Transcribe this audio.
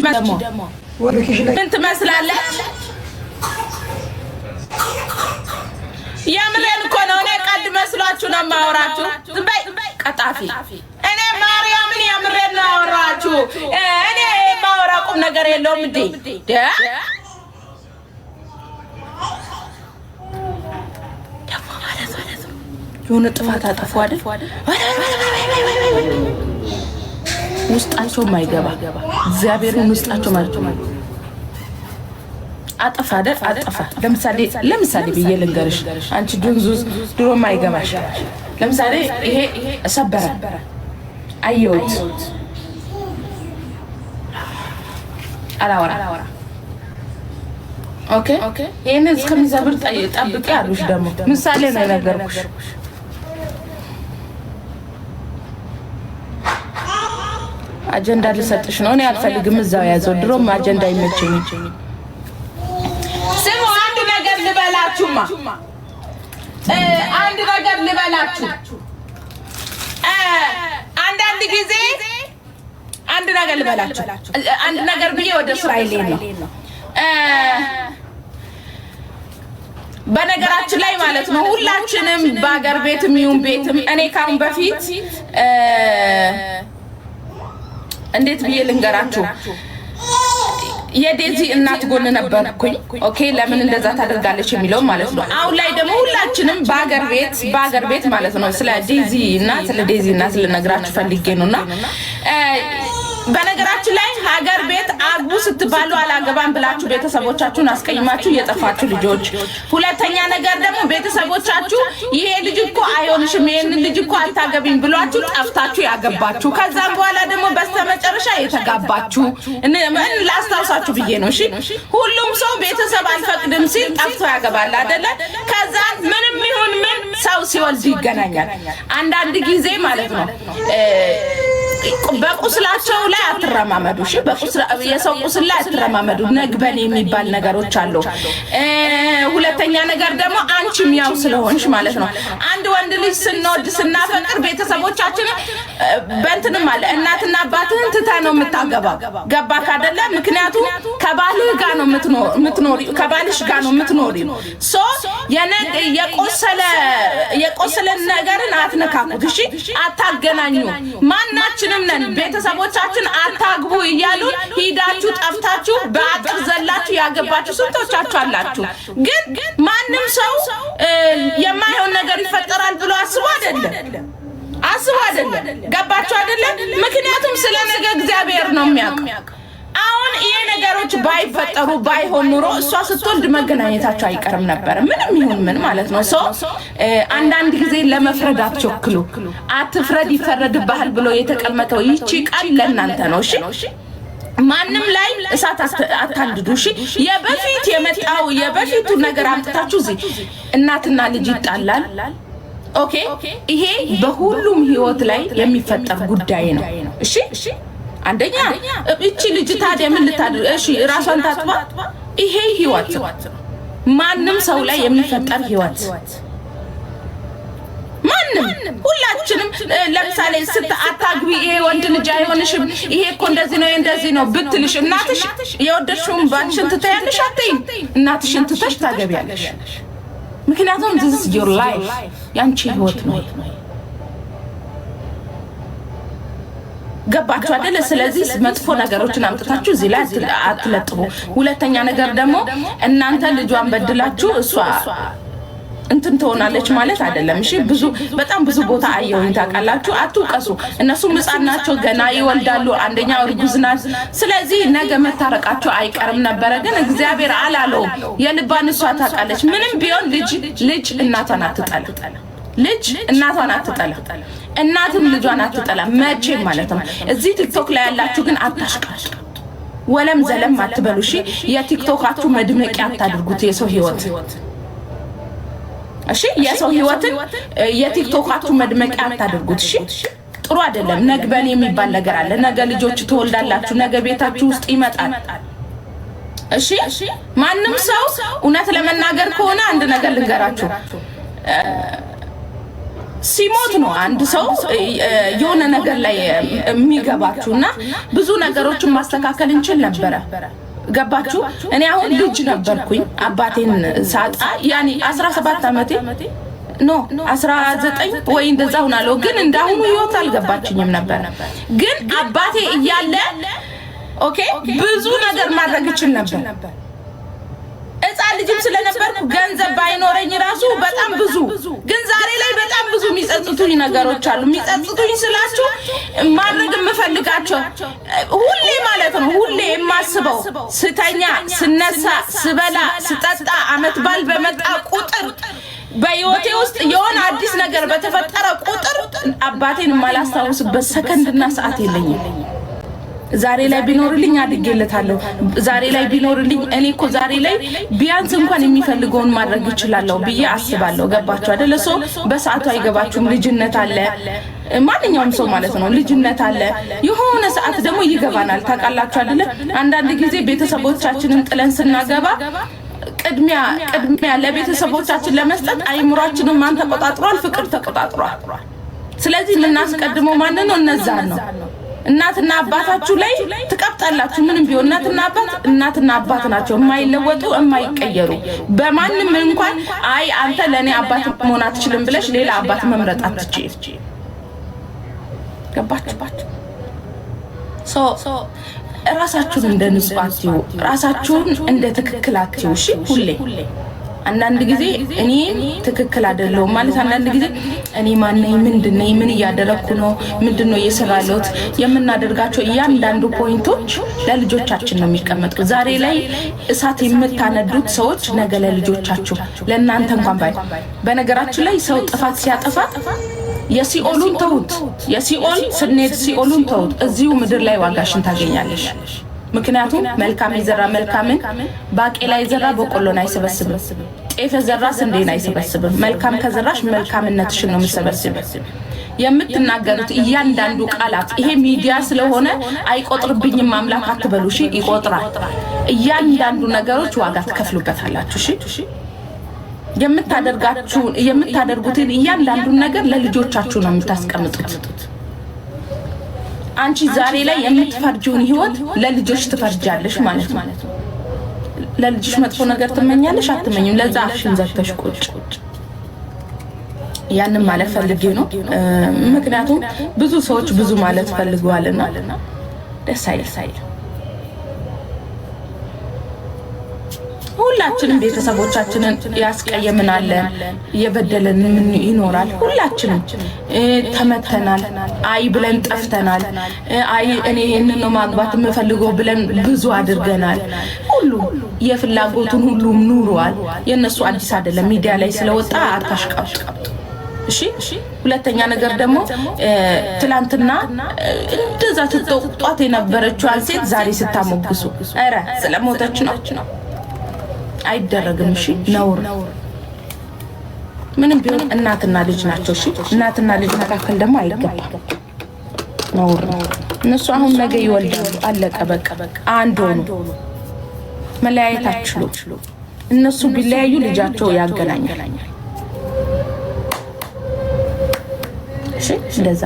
ደሞ ምን ትመስላለህ? የምሬን እኮ ነው። እኔ ቀልድ መስሏችሁ ነው የማወራችሁ። ዝም በይ ቀጣፊ። እኔ ማርያምን የምሬን ነው አወራችሁ። እኔ የማወራው ቁም ነገር የለውም እንዴ? ደግሞ ማለት የሆነ ጥፋት አጠፉ አይደል? ውስጣቸው ማይገባ እግዚአብሔርን ውስጣቸው ማለት አጠፋ አይደል? አጠፋ ለምሳሌ ብዬ ልንገርሽ፣ አንቺ ድንዙዝ ድሮ ማይገባሽ። ለምሳሌ ይሄ ሰበረ አየሁት አላወራ ኦኬ ይሄንን እስከሚዘብር ጠብቂ አሉሽ። ደግሞ ምሳሌ ነው ነገርኩሽ። አጀንዳ ልሰጥሽ ነው። እኔ አልፈልግም እዛው ያዘው። ድሮም አጀንዳ አይመቸኝም። ስሙ አንድ ነገር ልበላችሁማ፣ አንድ ነገር ልበላችሁ። አንዳንድ ጊዜ አንድ ነገር ልበላችሁ። አንድ ነገር ብዬ ወደ እስራኤል ነው። በነገራችን ላይ ማለት ነው ሁላችንም በአገር ቤትም ይሁን ቤትም እኔ ካሁን በፊት እንዴት ብዬ ልንገራችሁ የዴዚ እናት ጎን ነበርኩኝ። ኦኬ ለምን እንደዛ ታደርጋለች የሚለው ማለት ነው። አሁን ላይ ደግሞ ሁላችንም በአገር ቤት ማለት ነው ስለ ዴዚ እና ስለ ነግራችሁ ፈልጌ ነውና በነገራችን ላይ ሀገር ቤት አግቡ ስትባሉ አላገባም ብላችሁ ቤተሰቦቻችሁን አስቀይማችሁ የጠፋችሁ ልጆች፣ ሁለተኛ ነገር ደግሞ ቤተሰቦቻችሁ ይሄ ልጅ እኮ አይሆንሽም ይሄን ልጅ እኮ አታገቢም ብሏችሁ ጠፍታችሁ ያገባችሁ፣ ከዛም በኋላ ደግሞ በስተመጨረሻ የተጋባችሁ ላስታውሳችሁ ብዬ ነው። እሺ ሁሉም ሰው ቤተሰብ አልፈቅድም ሲል ጠፍቶ ያገባል አይደለ? ከዛ ምንም ይሁን ምን ሰው ሲወልድ ይገናኛል። አንዳንድ ጊዜ ማለት ነው በቁስላቸው ላይ አትረማመዱ። እሺ የሰው ቁስል ላይ አትረማመዱ። ነግበኔ የሚባል ነገሮች አሉ። ሁለተኛ ነገር ደግሞ አንቺም ያው ስለሆንሽ ማለት ነው አንድ ወንድ ልጅ ስንወድ ስናፈቅር ቤተሰቦቻችን በእንትንም አለ እናትና አባትህን ትተህ ነው የምታገባው። ገባክ አይደለ? ምክንያቱም ከባልህ ጋር ነው የምትኖሪ ከባልሽ ጋር ነው የምትኖሪ። ሶ የቆሰለ ነገርን አትነካኩት። እሺ አታገናኙ። ማናችንም ነን ቤተሰቦቻችን አታግቡ እያሉ ሂዳችሁ ጠፍታችሁ በአጥር ዘላችሁ ያገባችሁ ስንቶቻችሁ አላችሁ። ግን ማንም ሰው የማይሆን ነገር ይፈጠራል ብሎ አስቡ አይደለም። ገባችሁ አይደለም? ምክንያቱም ስለ ነገ እግዚአብሔር ነው የሚያውቅ። አሁን ይሄ ነገሮች ባይፈጠሩ ባይሆን ኑሮ እሷ ስትወልድ መገናኘታቸው አይቀርም ነበር። ምንም ይሁን ምን ማለት ነው። ሰው አንዳንድ ጊዜ ለመፍረድ አትቸኩሉ። አትፍረድ ይፈረድብሃል ብሎ የተቀመጠው ይቺ ቃል ለእናንተ ነው። እሺ ማንም ላይ እሳት አታንድዱ። እሺ የበፊት የመጣው የበፊቱ ነገር አምጥታችሁ እዚህ እናትና ልጅ ይጣላል። ኦኬ ይሄ በሁሉም ህይወት ላይ የሚፈጠር ጉዳይ ነው። እሺ አንደኛ እቺ ልጅ ታዲያ ምን ልታድር? እሺ ራሷን ታጥባ። ይሄ ህይወት ማንም ሰው ላይ የሚፈጠር ህይወት ማንም ሁላችንም ለምሳሌ አታግቢ ይሄ ወንድ ልጅ አይሆንሽም ይሄ እኮ እንደዚህ ነው ብትልሽ እናትሽ የወደድሽውን ባልሽን ትተያለሽ አትይም። እናትሽን ትተሽ ታገቢያለሽ። ምክንያቱም this is your life ያንቺ ህይወት ነው። ገባችሁ አይደለ? ስለዚህ መጥፎ ነገሮችን አምጥታችሁ እዚህ ላይ አትለጥፉ። ሁለተኛ ነገር ደግሞ እናንተ ልጇን በድላችሁ እሷ እንትን ትሆናለች ማለት አይደለም። እሺ በጣም ብዙ ቦታ አየሁኝ ታውቃላችሁ። አትውቀሱ። እነሱም ሕፃን ናቸው ገና ይወልዳሉ። አንደኛው እርጉዝ ናት። ስለዚህ ነገ መታረቃቸው አይቀርም ነበረ። ግን እግዚአብሔር አላለውም። የልባን እሷ ታውቃለች። ምንም ቢሆን ልጅ እናቷን አትጠላ። ልጅ እናቷን አትጠላ። እናትም ልጇን አትጠላ መቼም ማለት ነው። እዚህ ቲክቶክ ላይ ያላችሁ ግን አታሽቃሽ ወለም ዘለም አትበሉ። እሺ የቲክቶካችሁ መድመቂያ አታድርጉት የሰው ህይወት። እሺ የሰው ህይወትን የቲክቶካችሁ መድመቂያ አታድርጉት። እሺ ጥሩ አይደለም። ነግበኔ የሚባል ነገር አለ። ነገ ልጆች ትወልዳላችሁ። ነገ ቤታችሁ ውስጥ ይመጣል። እሺ ማንም ሰው እውነት ለመናገር ከሆነ አንድ ነገር ልንገራችሁ። ሲሞት ነው አንድ ሰው የሆነ ነገር ላይ የሚገባችሁና ብዙ ነገሮችን ማስተካከል እንችል ነበር ገባችሁ እኔ አሁን ልጅ ነበርኩኝ አባቴን ሳጣ ያኒ 17 አመቴ ኖ 19 ወይ እንደዛው ናለው ግን እንዳሁኑ ህይወት አልገባችኝም ነበር ግን አባቴ እያለ ኦኬ ብዙ ነገር ማድረግ ይችል ነበር እጻን ልጅም ስለነበርኩ ገንዘብ ባይኖረኝ ራሱ በጣም ብዙ ግን ዛሬ ላይ በጣም ብዙ የሚጸጽቱኝ ነገሮች አሉ የሚጸጽቱኝ ስላችሁ ማድረግ የምፈልጋቸው ሁሌ ማለት ነው ሁሌ የማስበው ስተኛ ስነሳ ስበላ ስጠጣ አመት ባል በመጣ ቁጥር በህይወቴ ውስጥ የሆነ አዲስ ነገር በተፈጠረ ቁጥር አባቴን ማላስታውስበት ሰከንድና ሰዓት የለኝም ዛሬ ላይ ቢኖርልኝ አድጌለታለሁ ዛሬ ላይ ቢኖርልኝ እኔ እኮ ዛሬ ላይ ቢያንስ እንኳን የሚፈልገውን ማድረግ ይችላልው ብዬ አስባለሁ ገባችሁ አይደል ሰው በሰዓቱ አይገባችሁም ልጅነት አለ ማንኛውም ሰው ማለት ነው ልጅነት አለ የሆነ ሰዓት ደግሞ ይገባናል ታውቃላችሁ አይደል አንዳንድ ጊዜ ቤተሰቦቻችንን ጥለን ስናገባ ቅድሚያ ለቤተሰቦቻችን ለመስጠት አይምሯችንን ማን ተቆጣጥሯል ፍቅር ተቆጣጥሯል ስለዚህ ልናስቀድመው ማን ነው እነዛን ነው እናትና አባታችሁ ላይ ተቀጣጣላችሁ ምንም ቢሆን እናትና አባት ናቸው የማይለወጡ የማይቀየሩ በማንንም እንኳን አይ አንተ ለኔ አባት መሆን አትችልም ብለሽ ሌላ አባት መምረጥ አትችይ ገባችሁ ሶ ራሳችሁን እንደ ንጹሃችሁ ራሳችሁን እንደ ትክክላችሁ እሺ ሁሌ አንዳንድ ጊዜ እኔ ትክክል አይደለም ማለት አንዳንድ ጊዜ እኔ ማን ነኝ ምንድነኝ ምን ያደረኩ ነው ምንድነው የሰራሉት የምናደርጋቸው እያንዳንዱ ፖይንቶች ለልጆቻችን ነው የሚቀመጡት ዛሬ ላይ እሳት የምታነዱት ሰዎች ነገ ለልጆቻችሁ ለእናንተ እንኳን ባይ በነገራችን ላይ ሰው ጥፋት ሲያጠፋ የሲኦሉን ተውት የሲኦል ስኔት ሲኦሉን ተውት እዚሁ ምድር ላይ ዋጋሽን ታገኛለሽ ምክንያቱም መልካም ይዘራ መልካምን ባቄላ ይዘራ በቆሎን አይሰበስብም ጤፍ ዘራ ስንዴን አይሰበስብም መልካም ከዘራሽ መልካምነትሽን ነው የሚሰበስበው የምትናገሩት እያንዳንዱ ቃላት ይሄ ሚዲያ ስለሆነ አይቆጥርብኝም አምላክ አትበሉ እሺ ይቆጥራል እያንዳንዱ ነገሮች ዋጋ ትከፍሉበታላችሁ እሺ የምታደርጉትን እያንዳንዱ ነገር ለልጆቻችሁ ነው የምታስቀምጡት አንቺ ዛሬ ላይ የምትፈርጂውን ህይወት ለልጆች ትፈርጃለሽ ማለት ነው ለልጆች መጥፎ ነገር ትመኛለሽ አትመኝም ለዛ አፍሽን ዘግተሽ ቁጭ ያንን ማለት ፈልጌ ነው ምክንያቱም ብዙ ሰዎች ብዙ ማለት ፈልገዋልና ደስ አይል ሁላችንም ቤተሰቦቻችንን ያስቀየምናል የበደለን ምን ይኖራል ሁላችንም ተመተናል አይ ብለን ጠፍተናል አይ እኔ ይሄንን ነው ማግባት የምፈልገው ብለን ብዙ አድርገናል ሁሉ የፍላጎቱን ሁሉ ኑሯል የነሱ አዲስ አይደለም ሚዲያ ላይ ስለወጣ አታሽቃብጡ እሺ ሁለተኛ ነገር ደግሞ ትላንትና እንደዛ ተጠቋት የነበረችው ሴት ዛሬ ስታሞግሱ አረ ስለሞተች ነው አይደረግም እሺ ነውር ምንም ቢሆን እናትና ልጅ ናቸው እሺ እናትና ልጅ መካከል ደግሞ አይገባም ነውር እነሱ አሁን ነገ ይወልዳሉ አለቀ በቃ አንድ ሆኖ መለያየት አትችሉ እነሱ ቢለያዩ ልጃቸው ያገናኛል እሺ እንደዛ